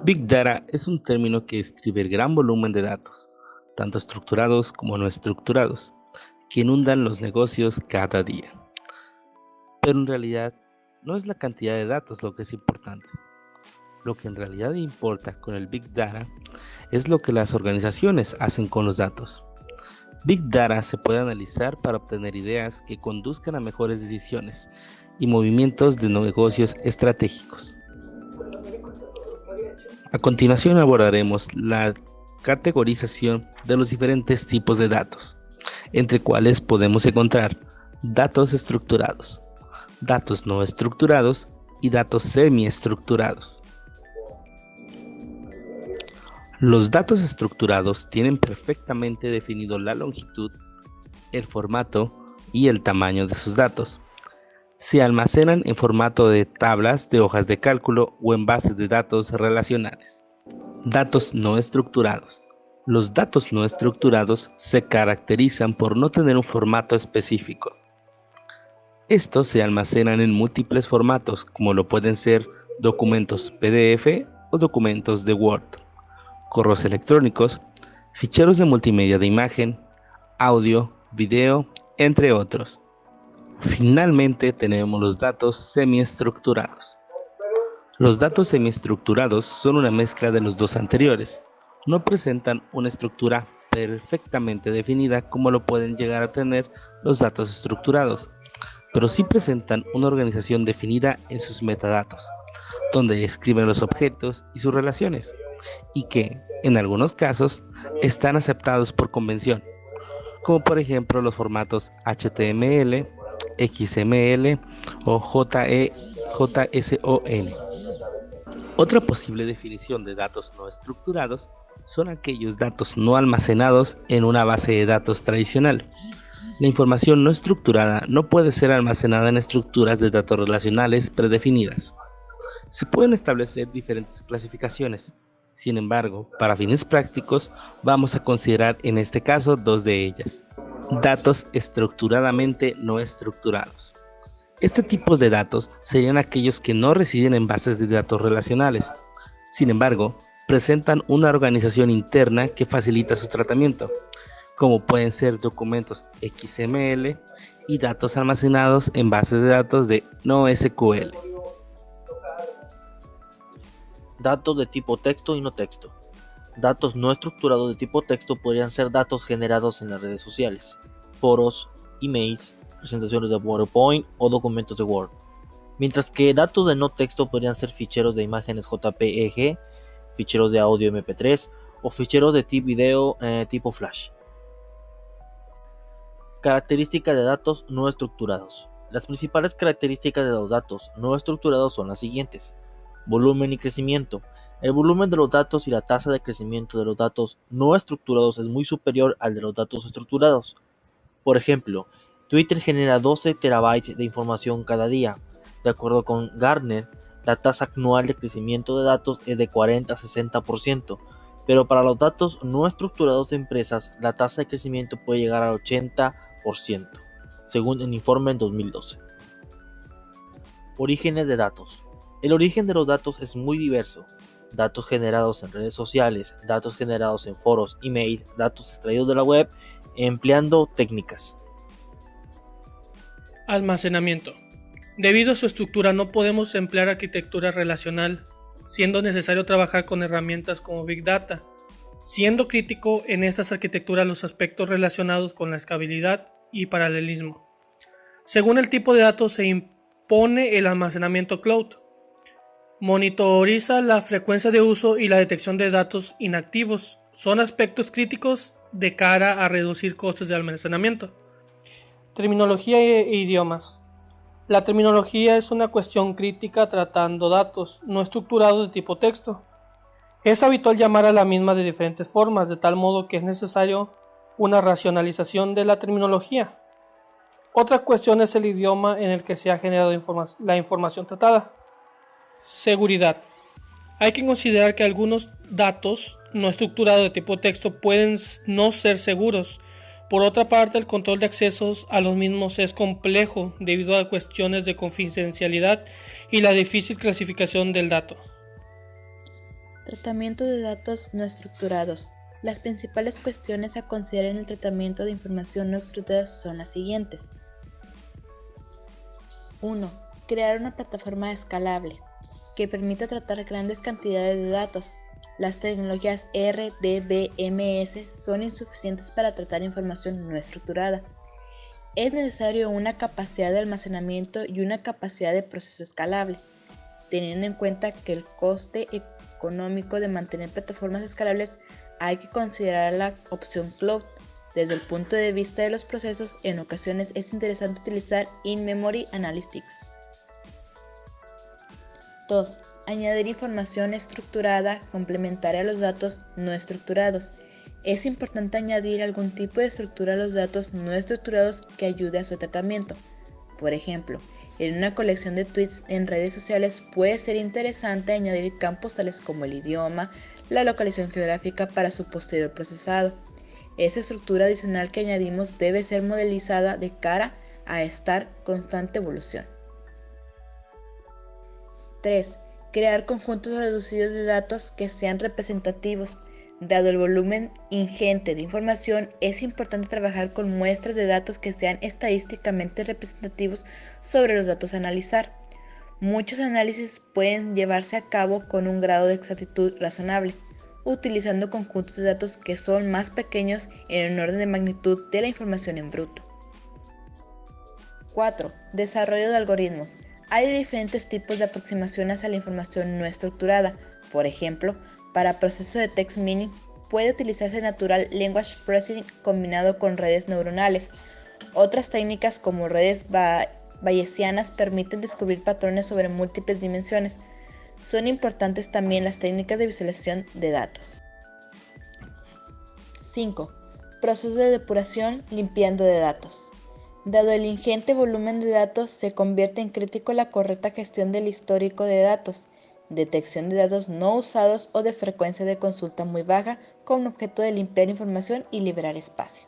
Big Data es un término que describe el gran volumen de datos, tanto estructurados como no estructurados, que inundan los negocios cada día. Pero en realidad no es la cantidad de datos lo que es importante. Lo que en realidad importa con el Big Data es lo que las organizaciones hacen con los datos. Big Data se puede analizar para obtener ideas que conduzcan a mejores decisiones y movimientos de negocios estratégicos. A continuación abordaremos la categorización de los diferentes tipos de datos, entre cuales podemos encontrar datos estructurados, datos no estructurados y datos semiestructurados. Los datos estructurados tienen perfectamente definido la longitud, el formato y el tamaño de sus datos. Se almacenan en formato de tablas de hojas de cálculo o en bases de datos relacionales. Datos no estructurados. Los datos no estructurados se caracterizan por no tener un formato específico. Estos se almacenan en múltiples formatos, como lo pueden ser documentos PDF o documentos de Word, correos electrónicos, ficheros de multimedia de imagen, audio, video, entre otros. Finalmente tenemos los datos semiestructurados. Los datos semiestructurados son una mezcla de los dos anteriores. No presentan una estructura perfectamente definida como lo pueden llegar a tener los datos estructurados, pero sí presentan una organización definida en sus metadatos, donde describen los objetos y sus relaciones, y que, en algunos casos, están aceptados por convención, como por ejemplo los formatos HTML, XML o JSON. Otra posible definición de datos no estructurados son aquellos datos no almacenados en una base de datos tradicional. La información no estructurada no puede ser almacenada en estructuras de datos relacionales predefinidas. Se pueden establecer diferentes clasificaciones. Sin embargo, para fines prácticos, vamos a considerar en este caso dos de ellas. Datos estructuradamente no estructurados. Este tipo de datos serían aquellos que no residen en bases de datos relacionales. Sin embargo, presentan una organización interna que facilita su tratamiento, como pueden ser documentos XML y datos almacenados en bases de datos de NoSQL. Datos de tipo texto y no texto. Datos no estructurados de tipo texto podrían ser datos generados en las redes sociales, foros, emails, presentaciones de PowerPoint o documentos de Word. Mientras que datos de no texto podrían ser ficheros de imágenes JPEG, ficheros de audio MP3 o ficheros de tipo video tipo Flash. Características de datos no estructurados. Las principales características de los datos no estructurados son las siguientes: volumen y crecimiento. El volumen de los datos y la tasa de crecimiento de los datos no estructurados es muy superior al de los datos estructurados. Por ejemplo, Twitter genera 12 terabytes de información cada día. De acuerdo con Gartner, la tasa anual de crecimiento de datos es de 40 a 60%, pero para los datos no estructurados de empresas, la tasa de crecimiento puede llegar al 80%, según el informe en 2012. Orígenes de datos. El origen de los datos es muy diverso. Datos generados en redes sociales, datos generados en foros, emails, datos extraídos de la web, empleando técnicas. Almacenamiento. Debido a su estructura no podemos emplear arquitectura relacional, siendo necesario trabajar con herramientas como Big Data, siendo crítico en estas arquitecturas los aspectos relacionados con la escalabilidad y paralelismo. Según el tipo de datos se impone el almacenamiento cloud. Monitoriza la frecuencia de uso y la detección de datos inactivos. Son aspectos críticos de cara a reducir costos de almacenamiento. Terminología e idiomas. La terminología es una cuestión crítica tratando datos no estructurados de tipo texto. Es habitual llamar a la misma de diferentes formas, de tal modo que es necesario una racionalización de la terminología. Otra cuestión es el idioma en el que se ha generado la información tratada. Seguridad. Hay que considerar que algunos datos no estructurados de tipo texto pueden no ser seguros. Por otra parte, el control de accesos a los mismos es complejo debido a cuestiones de confidencialidad y la difícil clasificación del dato. Tratamiento de datos no estructurados. Las principales cuestiones a considerar en el tratamiento de información no estructurada son las siguientes. 1. Crear una plataforma escalable que permita tratar grandes cantidades de datos. Las tecnologías RDBMS son insuficientes para tratar información no estructurada. Es necesario una capacidad de almacenamiento y una capacidad de proceso escalable, teniendo en cuenta que el coste económico de mantener plataformas escalables hay que considerar la opción cloud. Desde el punto de vista de los procesos, en ocasiones es interesante utilizar In-Memory Analytics. 2. Añadir información estructurada complementaria a los datos no estructurados. Es importante añadir algún tipo de estructura a los datos no estructurados que ayude a su tratamiento. Por ejemplo, en una colección de tweets en redes sociales puede ser interesante añadir campos tales como el idioma, la localización geográfica para su posterior procesado. Esa estructura adicional que añadimos debe ser modelizada de cara a esta constante evolución. 3. Crear conjuntos reducidos de datos que sean representativos. Dado el volumen ingente de información, es importante trabajar con muestras de datos que sean estadísticamente representativos sobre los datos a analizar. Muchos análisis pueden llevarse a cabo con un grado de exactitud razonable, utilizando conjuntos de datos que son más pequeños en un orden de magnitud de la información en bruto. 4. Desarrollo de algoritmos. Hay diferentes tipos de aproximaciones a la información no estructurada. Por ejemplo, para proceso de text mining puede utilizarse Natural Language Processing combinado con redes neuronales. Otras técnicas como redes bayesianas permiten descubrir patrones sobre múltiples dimensiones. Son importantes también las técnicas de visualización de datos. 5. Proceso de depuración limpiando de datos. Dado el ingente volumen de datos, se convierte en crítico la correcta gestión del histórico de datos, detección de datos no usados o de frecuencia de consulta muy baja con objeto de limpiar información y liberar espacio.